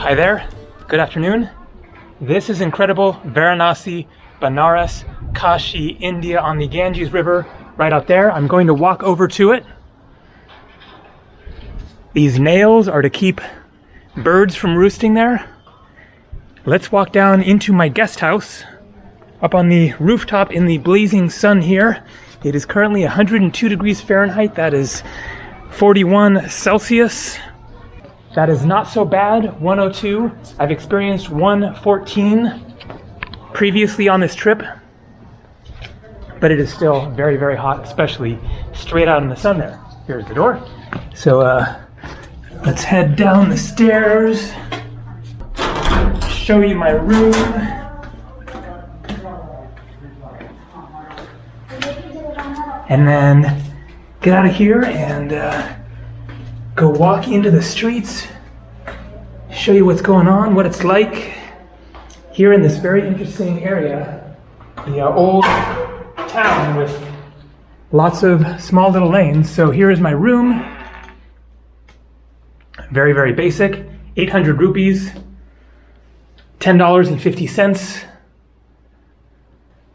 Hi there, good afternoon. This is incredible Varanasi, Banaras, Kashi, India on the Ganges River, right out there. I'm going to walk over to it. These nails are to keep birds from roosting there. Let's walk down into my guest house up on the rooftop in the blazing sun here. It is currently 102 degrees Fahrenheit. That is 41 Celsius. That is not so bad, 102. I've experienced 114 previously on this trip, but it is still very, very hot, especially straight out in the sun there. Here's the door. So let's head down the stairs, show you my room. And then get out of here and go walk into the streets, show you what's going on, what it's like here in this very interesting area, the old town with lots of small little lanes. So here is my room. Very, very basic, 800 rupees, $10.50.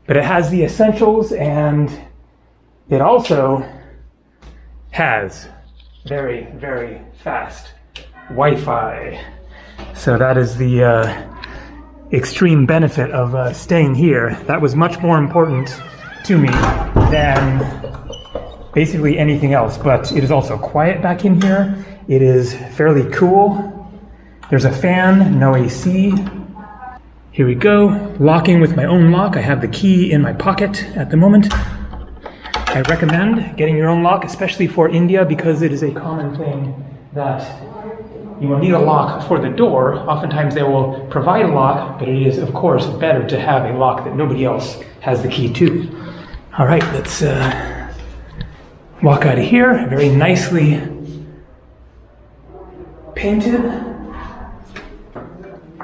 But it has the essentials, and it also has very, very fast Wi-Fi. So that is the extreme benefit of staying here. That was much more important to me than basically anything else. But it is also quiet back in here. It is fairly cool. There's a fan, no AC. Here we go, locking with my own lock. I have the key in my pocket at the moment. I recommend getting your own lock, especially for India, because it is a common thing that you will need a lock for the door. Oftentimes they will provide a lock, but it is, of course, better to have a lock that nobody else has the key to. All right, let's walk out of here. Very nicely painted.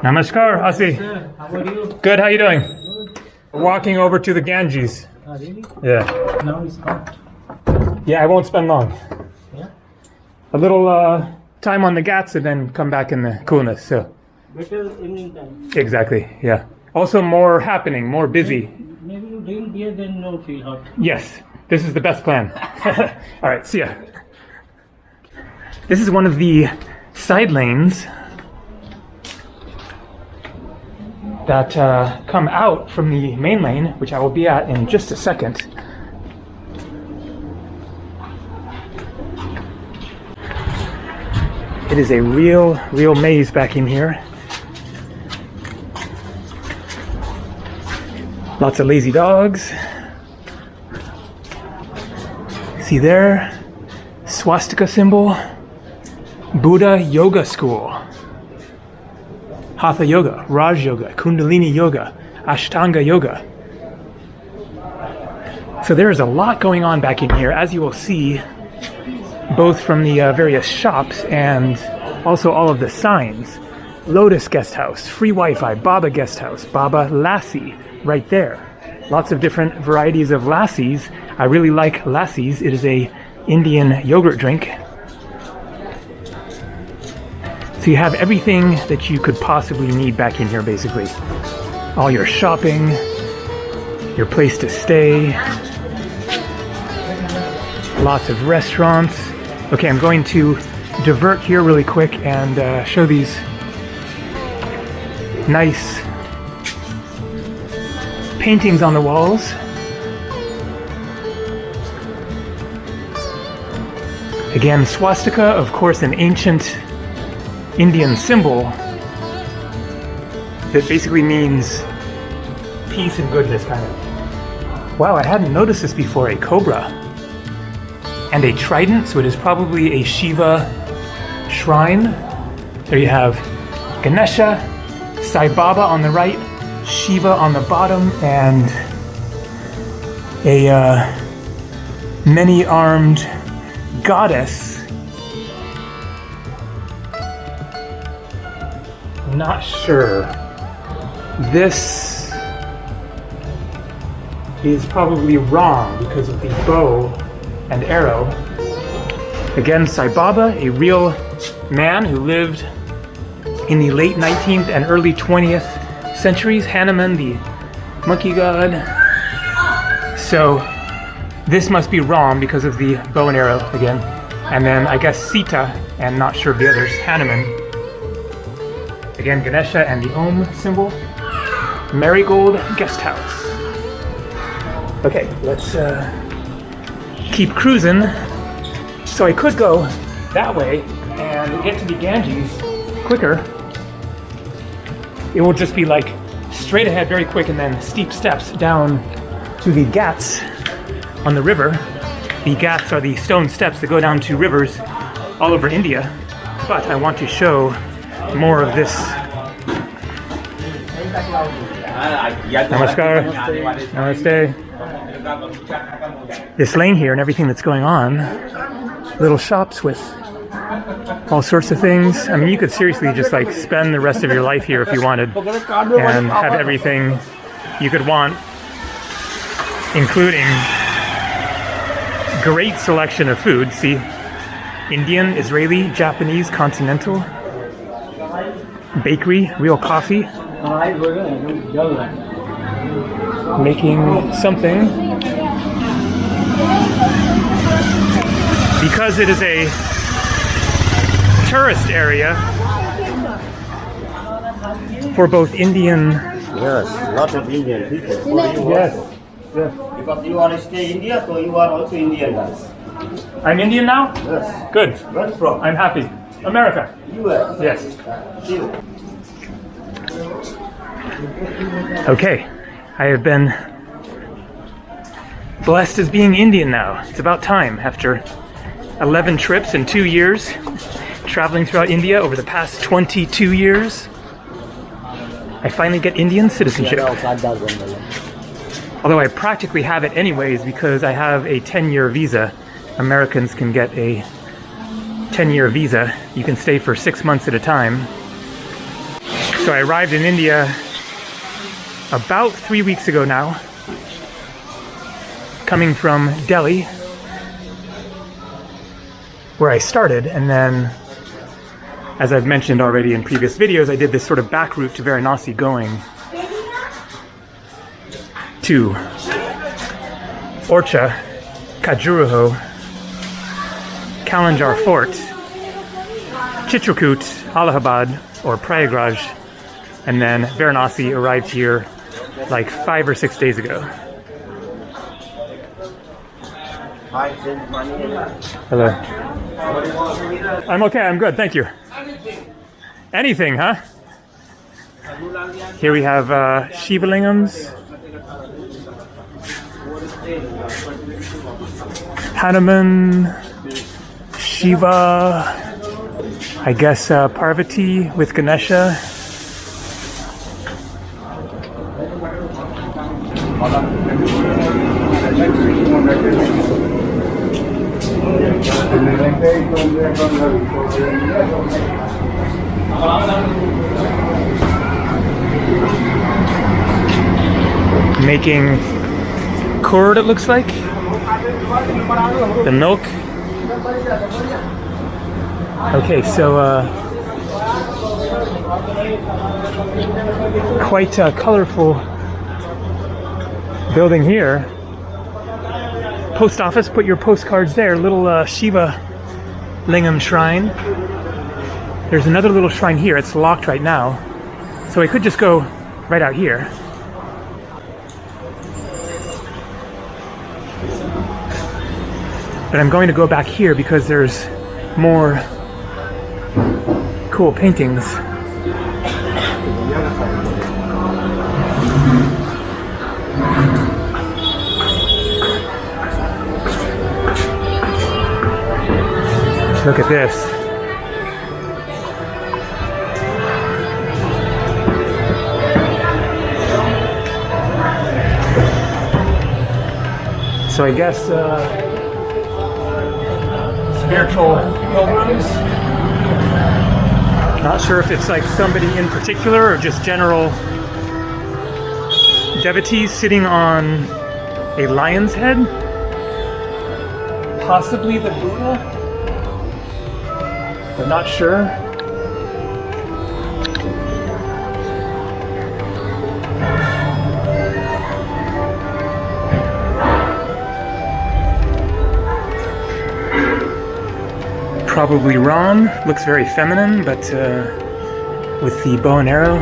Namaskar, Asi. Sir, how are you? Good, how you doing? Good. Walking over to the Ganges. Really? Yeah. Now it's hot. Yeah, I won't spend long. Yeah? A little time on the Ghats and then come back in the coolness, so. Better evening time. Exactly, yeah. Also more happening, more busy. Maybe you drink beer, then no feel hot. Yes, this is the best plan. All right, see ya. This is one of the side lanes that come out from the main lane, which I will be at in just a second. It is a real maze back in here. Lots of lazy dogs. See there? Swastika symbol. Buddha Yoga School. Hatha Yoga, Raj Yoga, Kundalini Yoga, Ashtanga Yoga. So there is a lot going on back in here, as you will see, both from the various shops and also all of the signs. Lotus Guest House, free Wi-Fi, Baba Guest House, Baba Lassi, right there. Lots of different varieties of lassies. I really like lassies. It is a Indian yogurt drink. So you have everything that you could possibly need back in here, basically. All your shopping, your place to stay, lots of restaurants. Okay, I'm going to divert here really quick and show these nice paintings on the walls. Again, swastika, of course, an ancient Indian symbol that basically means peace and goodness, kind of. Wow, I hadn't noticed this before. A cobra and a trident, so it is probably a Shiva shrine. There you have Ganesha, Sai Baba on the right, Shiva on the bottom, and a many-armed goddess. Not sure. This is probably wrong because of the bow and arrow. Again, Sai Baba, a real man who lived in the late 19th and early 20th centuries. Hanuman, the monkey god. So this must be Ram because of the bow and arrow again. And then I guess Sita, and not sure of the others, Hanuman. Again, Ganesha and the Om symbol. Marigold guest house. Okay, let's keep cruising. So I could go that way and get to the Ganges quicker. It will just be like straight ahead very quick and then steep steps down to the Ghats on the river. The Ghats are the stone steps that go down to rivers all over India. But I want to show more of this. Namaskar. Namaste. This lane here and everything that's going on. Little shops with all sorts of things. I mean, you could seriously just like spend the rest of your life here if you wanted and have everything you could want, including great selection of food. See, Indian, Israeli, Japanese, continental, bakery, real coffee, making something. Because it is a tourist area for both Indian. Yes, lot of Indian people. Yes. Yes. Because you are stay India, so you are also Indian guys. I'm Indian now? Yes. Good. Where from? I'm happy. America. US. Yes. You. Okay. I have been blessed as being Indian now. It's about time after 11 trips in 2 years, traveling throughout India over the past 22 years. I finally get Indian citizenship. Although I practically have it anyways because I have a 10-year visa. Americans can get a 10-year visa. You can stay for 6 months at a time. So I arrived in India about 3 weeks ago now, coming from Delhi, where I started, and then, as I've mentioned already in previous videos, I did this sort of back route to Varanasi going to Orcha, Khajuraho, Kalanjar Fort, Chitrakoot, Allahabad, or Prayagraj, and then Varanasi arrived here like 5 or 6 days ago. Hi, Hello. I'm okay, I'm good, thank you. Anything, huh? Here we have Shiva Lingams, Hanuman, Shiva, I guess Parvati with Ganesha. Making curd, it looks like. The milk. Okay, so quite a colorful building here. Post office, put your postcards there. Little Shiva Lingam shrine. There's another little shrine here. It's locked right now, so I could just go right out here. But I'm going to go back here because there's more cool paintings. Look at this. So I guess spiritual pilgrims. Not sure if it's like somebody in particular or just general devotees sitting on a lion's head. Possibly the Buddha, but not sure. Probably Ram. Looks very feminine, but with the bow and arrow.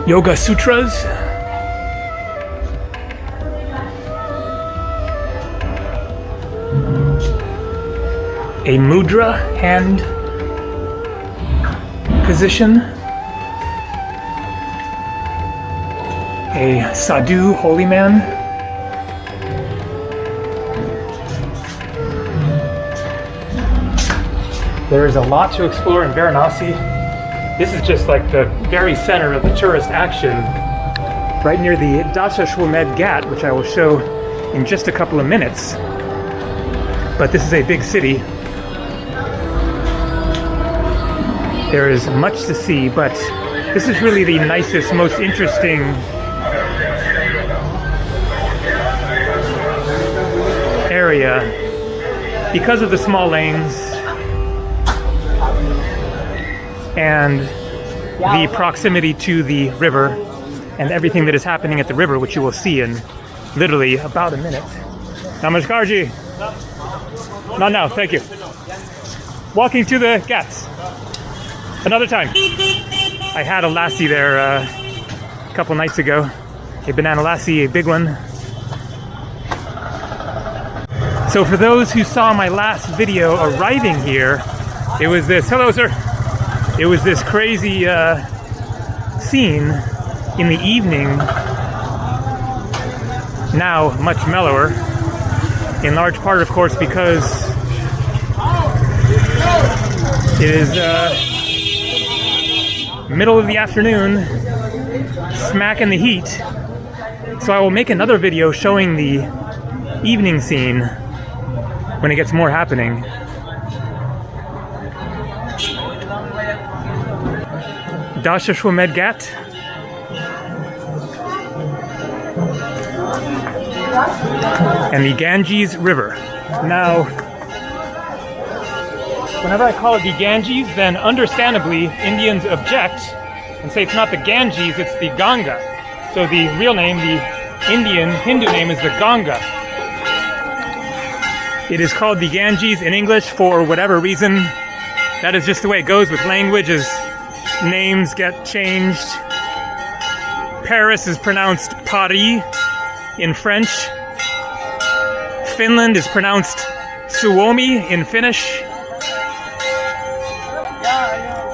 Yoga Sutras. A mudra, hand position. A sadhu, holy man. There is a lot to explore in Varanasi. This is just like the very center of the tourist action, right near the Dashashwamed Ghat, which I will show in just a couple of minutes. But this is a big city. There is much to see, but this is really the nicest, most interesting area because of the small lanes and the proximity to the river and everything that is happening at the river, which you will see in literally about a minute. Namaskar ji. Not now, thank you. Walking to the Ghats. Another time. I had a lassi there a couple nights ago. A banana lassi, a big one. So for those who saw my last video arriving here, it was this, hello sir. It was this crazy scene in the evening, now much mellower, in large part of course because it is middle of the afternoon, smack in the heat. So I will make another video showing the evening scene when it gets more happening. Dashashwamed Ghat. And the Ganges River. Now, whenever I call it the Ganges, then understandably Indians object and say it's not the Ganges, it's the Ganga. So the real name, the Indian Hindu name, is the Ganga. It is called the Ganges in English for whatever reason. That is just the way it goes with language, as names get changed. Paris is pronounced Paris in French. Finland is pronounced Suomi in Finnish.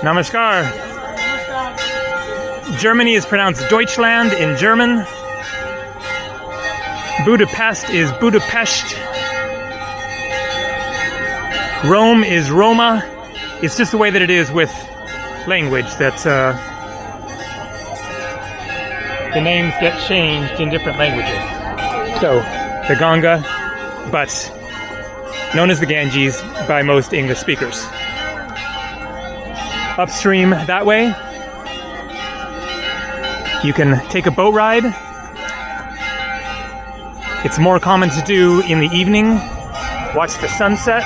Namaskar. Germany is pronounced Deutschland in German. Budapest is Budapest. Rome is Roma. It's just the way that it is with language that the names get changed in different languages. So, the Ganga, but known as the Ganges by most English speakers. Upstream that way, you can take a boat ride. It's more common to do in the evening. Watch the sunset.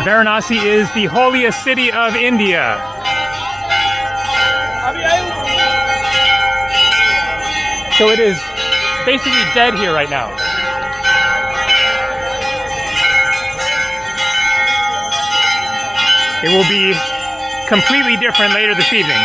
Varanasi is the holiest city of India. So it is basically dead here right now. It will be completely different later this evening.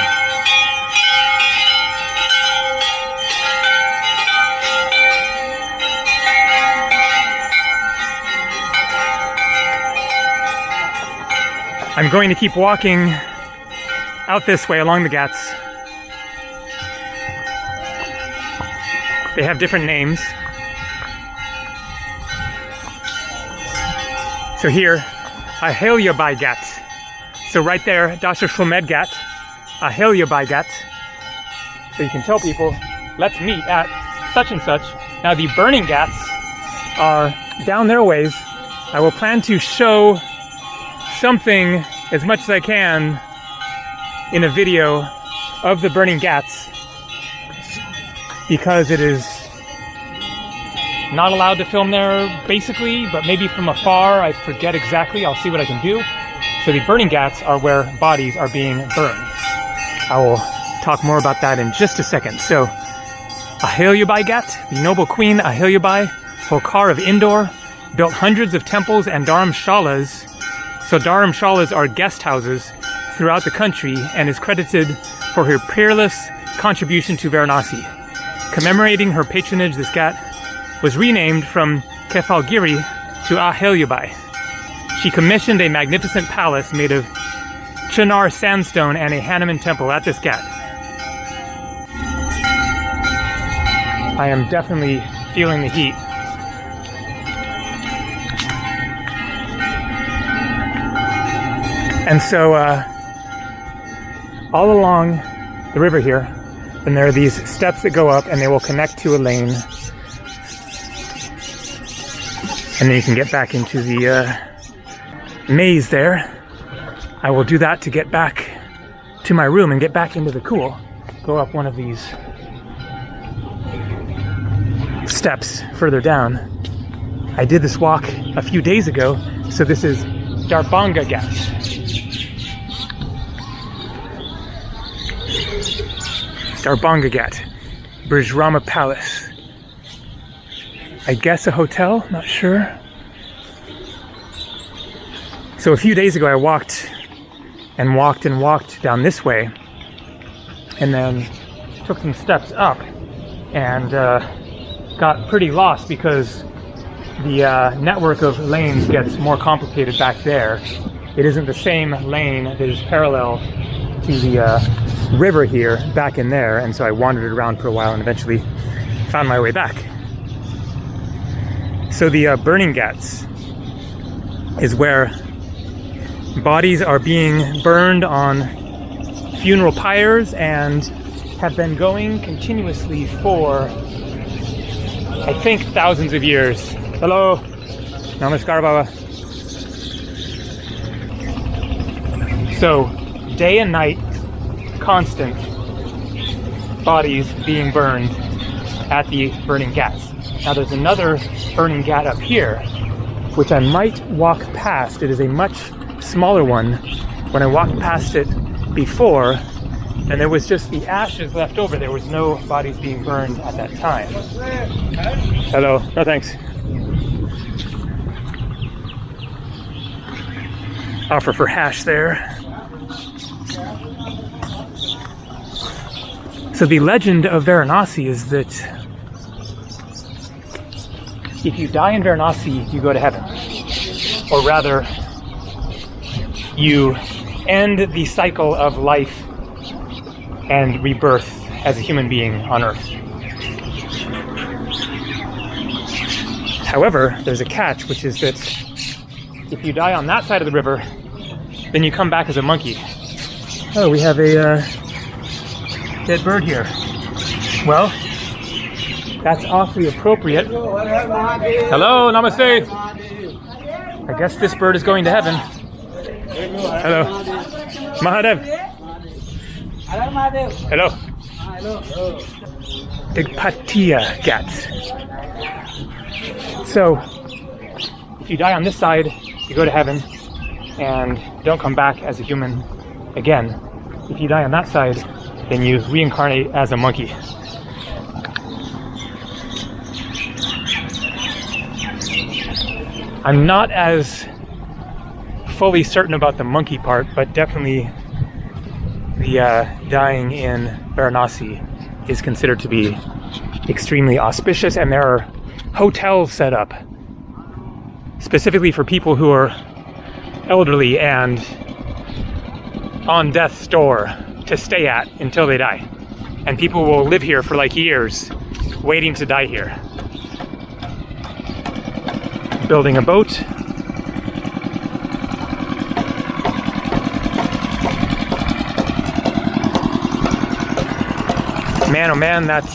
I'm going to keep walking out this way along the Ghats. They have different names. So here, Ahilyabai Ghat. So right there, Dashashwamed Ghat, Ahilyabai Ghat. So you can tell people, let's meet at such and such. Now the burning Ghats are down their ways. I will plan to show something as much as I can in a video of the burning Ghats, because it is not allowed to film there basically, but maybe from afar. I forget exactly. I'll see what I can do. So the burning Ghats are where bodies are being burned. I will talk more about that in just a second. So, Ahilyabai Ghat, the noble queen Ahilyabai, Holkar of Indore, built hundreds of temples and dharamshalas. So dharamshalas are guest houses throughout the country and is credited for her peerless contribution to Varanasi. Commemorating her patronage, this ghat was renamed from Kefalgiri to Ahilyabai. She commissioned a magnificent palace made of Chinar sandstone and a Hanuman temple at this ghat. I am definitely feeling the heat. And so all along the river here, then there are these steps that go up and they will connect to a lane. And then you can get back into the maze there. I will do that to get back to my room and get back into the cool. Go up one of these steps further down. I did this walk a few days ago, so this is Darbhanga Ghat. Darbhanga Ghat, Brijrama Palace. I guess a hotel, not sure. So a few days ago I walked and walked down this way and then took some steps up and got pretty lost because the network of lanes gets more complicated back there. It isn't the same lane that is parallel to the river here back in there, and so I wandered around for a while and eventually found my way back. So the burning ghats is where bodies are being burned on funeral pyres and have been going continuously for, I think, thousands of years. Hello, namaskar baba. So day and night, constant bodies being burned at the burning ghats. Now there's another burning ghat up here, which I might walk past. It is a much smaller one. When I walked past it before, and there was just the ashes left over, there was no bodies being burned at that time. Hello, no thanks. Offer for hash there. So the legend of Varanasi is that if you die in Varanasi, you go to heaven. Or rather, you end the cycle of life and rebirth as a human being on Earth. However, there's a catch, which is that if you die on that side of the river, then you come back as a monkey. Oh, we have a dead bird here. Well, that's awfully appropriate. Hello, namaste. I guess this bird is going to heaven. Hello. Mahadev. Hello. Digpatia Ghat. So, if you die on this side, you go to heaven and don't come back as a human again. If you die on that side, then you reincarnate as a monkey. I'm not as fully certain about the monkey part, but definitely the dying in Varanasi is considered to be extremely auspicious, and there are hotels set up specifically for people who are elderly and on death's door to stay at until they die. And people will live here for like years waiting to die here. Building a boat. Man, oh man, that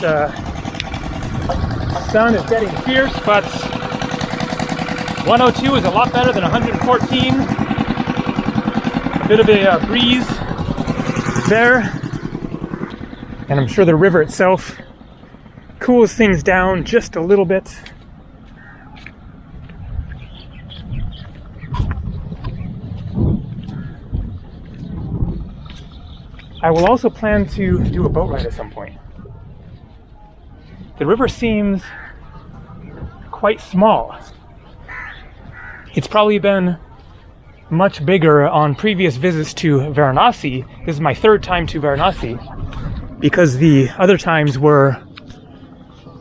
sun is getting fierce, but 102 is a lot better than 114. A bit of a breeze there, and I'm sure the river itself cools things down just a little bit. I will also plan to do a boat ride at some point. The river seems quite small. It's probably been much bigger on previous visits to Varanasi. This is my third time to Varanasi, because the other times were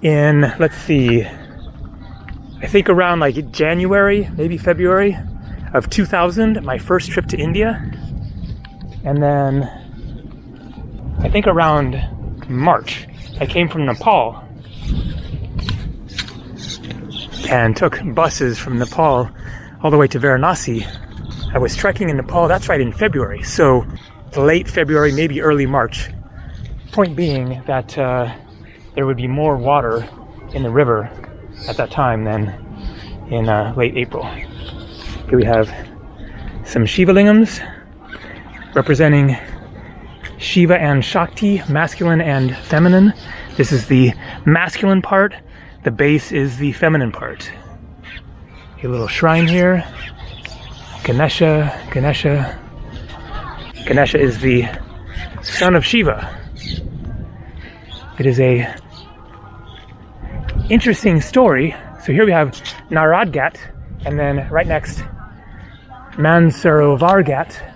in, let's see, I think around like January, maybe February of 2000, my first trip to India. And then I think around March, I came from Nepal and took buses from Nepal all the way to Varanasi. I was trekking in Nepal, that's right, in February. So late February, maybe early March. Point being that there would be more water in the river at that time than in late April. Here we have some Shiva lingams representing Shiva and Shakti, masculine and feminine. This is the masculine part. The base is the feminine part. A little shrine here. Ganesha. Ganesha is the son of Shiva. It is a interesting story. So here we have Naradgat, and then right next, Mansarovargat.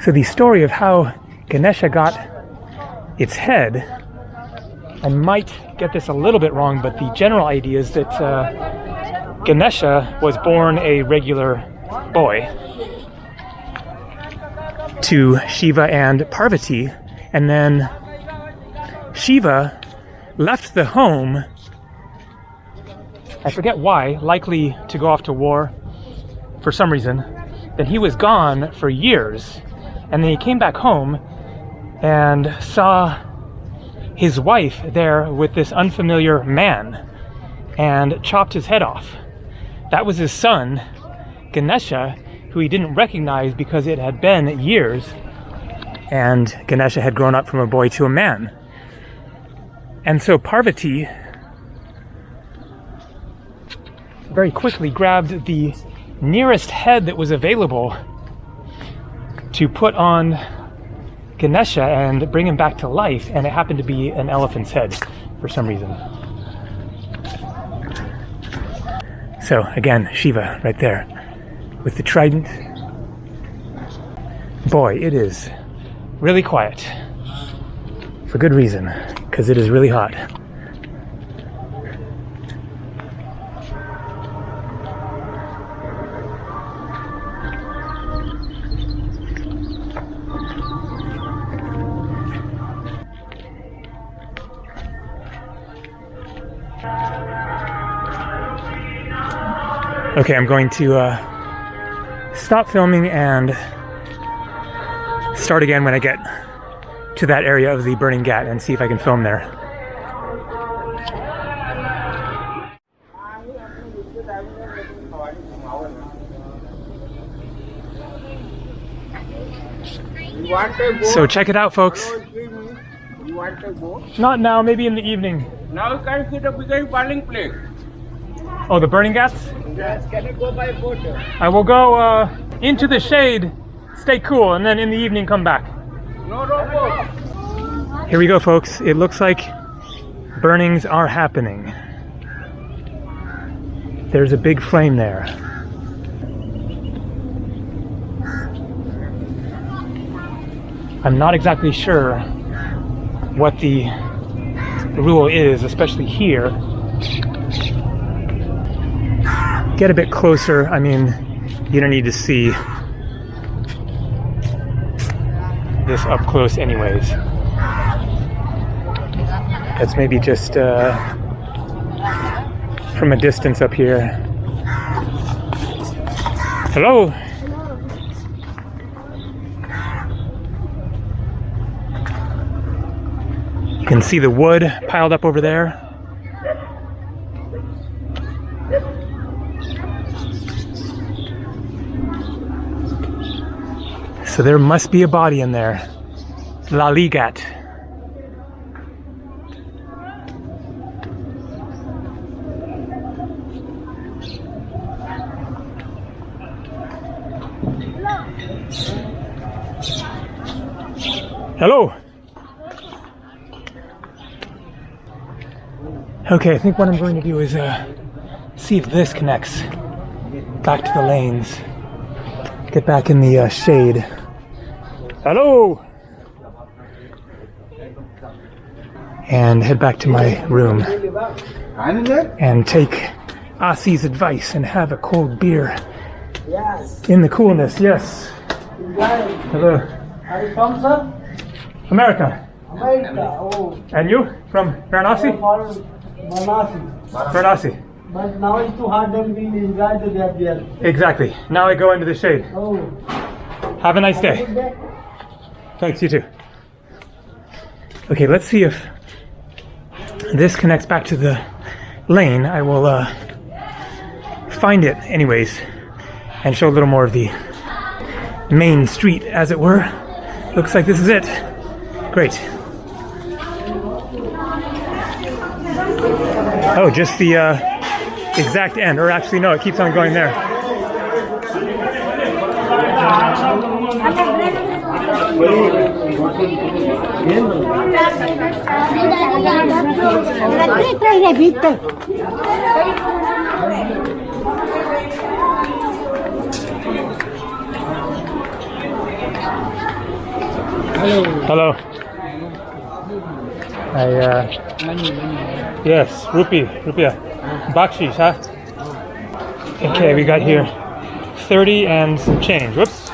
So the story of how Ganesha got its head, I might get this a little bit wrong, but the general idea is that Ganesha was born a regular boy to Shiva and Parvati, and then Shiva left the home, I forget why, likely to go off to war for some reason. Then he was gone for years, and then he came back home and saw his wife there with this unfamiliar man and chopped his head off. That was his son, Ganesha, who he didn't recognize because it had been years, and Ganesha had grown up from a boy to a man. And so Parvati very quickly grabbed the nearest head that was available to put on Ganesha and bring him back to life, and it happened to be an elephant's head for some reason. So again, Shiva right there with the trident. Boy, it is really quiet for good reason, because it is really hot. Okay, I'm going to stop filming and start again when I get to that area of the burning ghat and see if I can film there. So check it out, folks. You want to go? Not now, maybe in the evening. Now you can see the biggest burning place. Oh, the burning ghats? Yes, can you go by boat? I will go into the shade, stay cool, and then in the evening come back. No boat. Here we go, folks. It looks like burnings are happening. There's a big flame there. I'm not exactly sure what the rule is, especially here. Get a bit closer. I mean, you don't need to see this up close anyways. It's maybe just from a distance up here. Hello? You can see the wood piled up over there. So there must be a body in there. Laligat. Hello. Okay, I think what I'm going to do is see if this connects back to the lanes. Get back in the shade. Hello. And head back to my room and take Asi's advice and have a cold beer in the coolness. Yes. Hello. Are you from, sir? America. America. Oh, And you? From Varanasi? Varanasi. Varanasi. But now it's too hot, then we enjoy the day there. Exactly. Now I go into the shade. Oh, Have a nice day. good day. Thanks, you too. Okay, let's see if this connects back to the lane. I will find it anyways and show a little more of the main street, as it were. Looks like this is it. Great. Oh, just the exact end, or actually no, it keeps on going there. Hello. Yes, rupiah. Bakshish, huh? Okay, we got here 30 and some change. Whoops.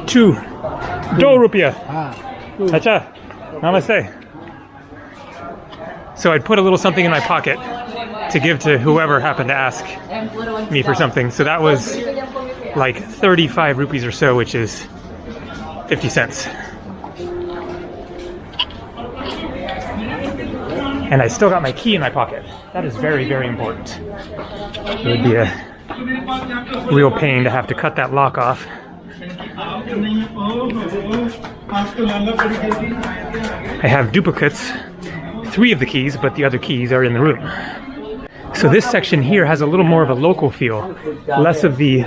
2 rupiah. Acha. Namaste. So I'd put a little something in my pocket to give to whoever happened to ask me for something. So that was like 35 rupees or so, which is 50 cents. And I still got my key in my pocket. That is very, very important. It would be a real pain to have to cut that lock off. I have duplicates, 3 of the keys, but the other keys are in the room. So this section here has a little more of a local feel, less of the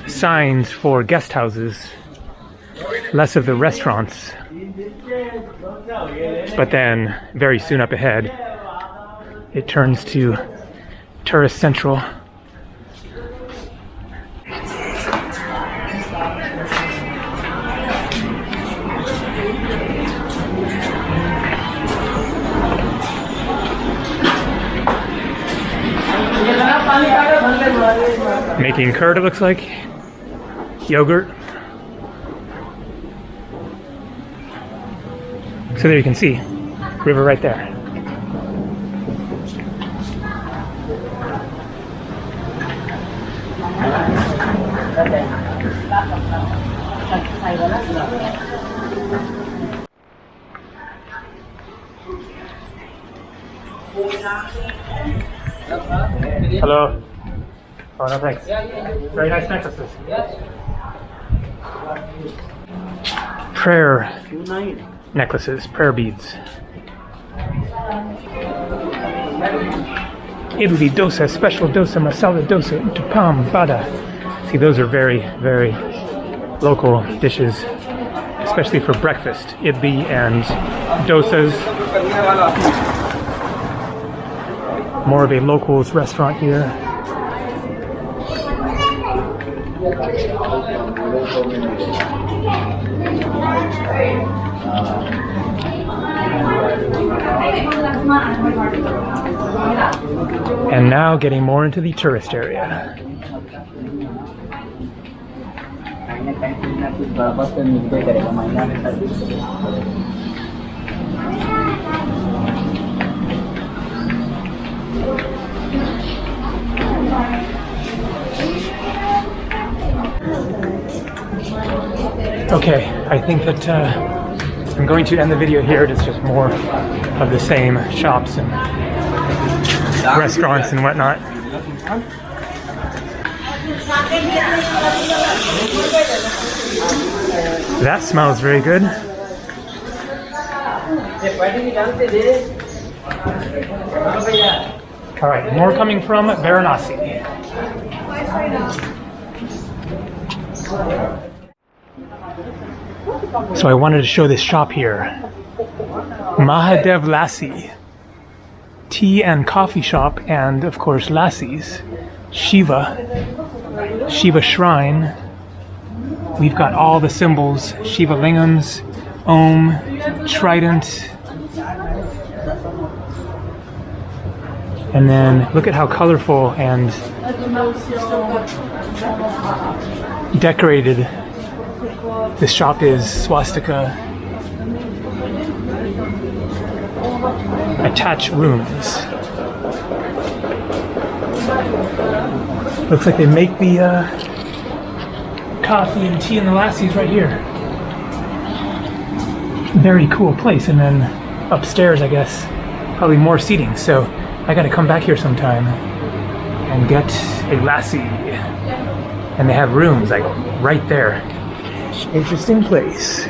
signs for guest houses, less of the restaurants. But then, very soon up ahead, it turns to tourist central. Making curd, it looks like. Yogurt. So there you can see, river right there. Hello. Oh, no thanks. Very nice necklaces. Prayer necklaces, prayer beads. Idli dosa, special dosa, masala dosa, utapam, vada. See, those are very, very local dishes, especially for breakfast. Idli and dosas. More of a locals restaurant here. And now getting more into the tourist area. Okay, I think that I'm going to end the video here. It's just more of the same shops and restaurants and whatnot. That smells very good. All right, more coming from Varanasi. So I wanted to show this shop here. Mahadev Lassi. Tea and coffee shop, and of course lassies. Shiva Shrine. We've got all the symbols, Shiva Lingams, Om, Trident. And then look at how colorful and decorated this shop is. Swastika. Attached rooms. Looks like they make the coffee and tea and the lassies right here. Very cool place. And then upstairs, I guess, probably more seating. So I gotta come back here sometime and get a lassie. And they have rooms like right there. Interesting place.